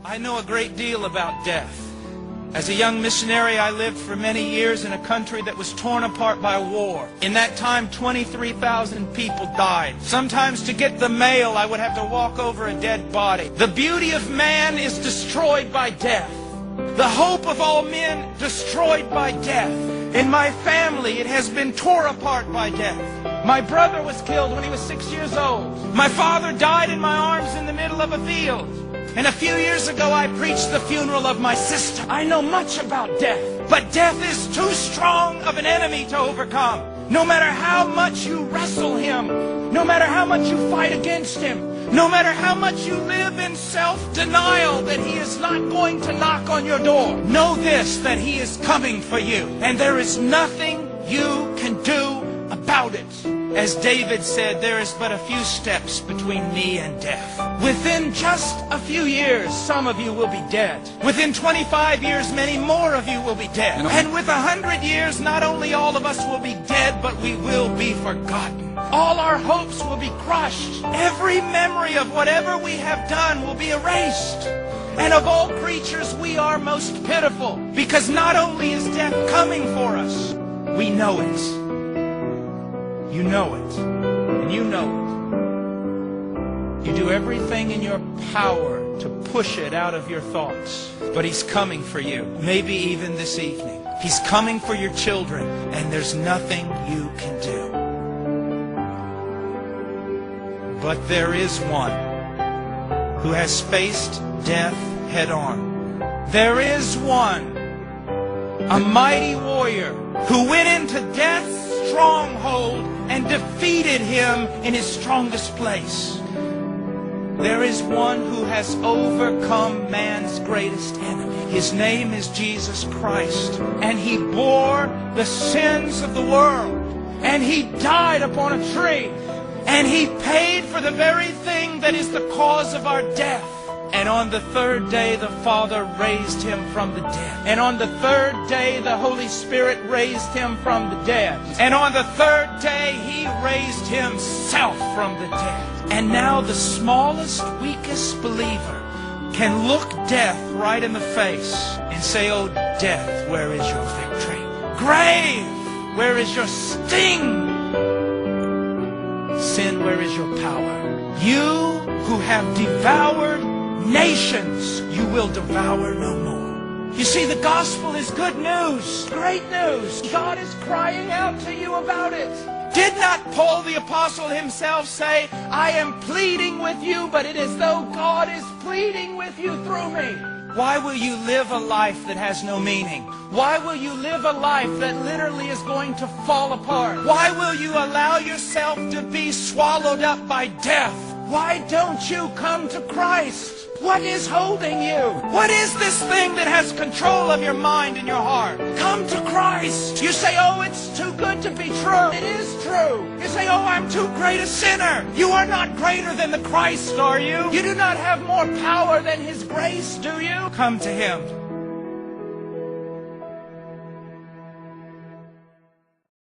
I know a great deal about death. As a young missionary, I lived for many years in a country that was torn apart by war. In that time, 23,000 people died. Sometimes to get the mail, I would have to walk over a dead body. The beauty of man is destroyed by death. The hope of all men destroyed by death. In my family, it has been torn apart by death. My brother was killed when he was 6 years old. My father died in my arms in the middle of a field. And a few years ago, I preached the funeral of my sister. I know much about death, but death is too strong of an enemy to overcome. No matter how much you wrestle him, no matter how much you fight against him, no matter how much you live in self-denial that he is not going to knock on your door, know this, that he is coming for you. And there is nothing you can do about it. As David said, there is but a few steps between me and death. Within just a few years, some of you will be dead. Within 25 years, many more of you will be dead. And with 100 years, not only all of us will be dead, but we will be forgotten. All our hopes will be crushed. Every memory of whatever we have done will be erased. And of all creatures, we are most pitiful, because not only is death coming for us, we know it. You know it, and you know it. You do everything in your power to push it out of your thoughts. But he's coming for you, maybe even this evening. He's coming for your children, and there's nothing you can do. But there is one who has faced death head on. There is one, a mighty warrior, who went into death's stronghold and defeated him in his strongest place. There is one who has overcome man's greatest enemy. His name is Jesus Christ. And he bore the sins of the world. And he died upon a tree. And he paid for the very thing that is the cause of our death. And on the third day, the Father raised him from the dead. And on the third day, the Holy Spirit raised him from the dead. And on the third day, he raised himself from the dead. And now the smallest, weakest believer can look death right in the face and say, "Oh, death, where is your victory? Grave, where is your sting? Sin, where is your power? You who have devoured nations, you will devour no more." You see, the gospel is good news, great news. God is crying out to you about it. Did not Paul the apostle himself say, "I am pleading with you, but it is though God is pleading with you through me"? Why will you live a life that has no meaning? Why will you live a life that literally is going to fall apart? Why will you allow yourself to be swallowed up by death? Why don't you come to Christ? What is holding you? What is this thing that has control of your mind and your heart? Come to Christ. You say, "Oh, it's too good to be true." It is true. You say, "Oh, I'm too great a sinner." You are not greater than the Christ, are you? You do not have more power than his grace, do you? Come to him.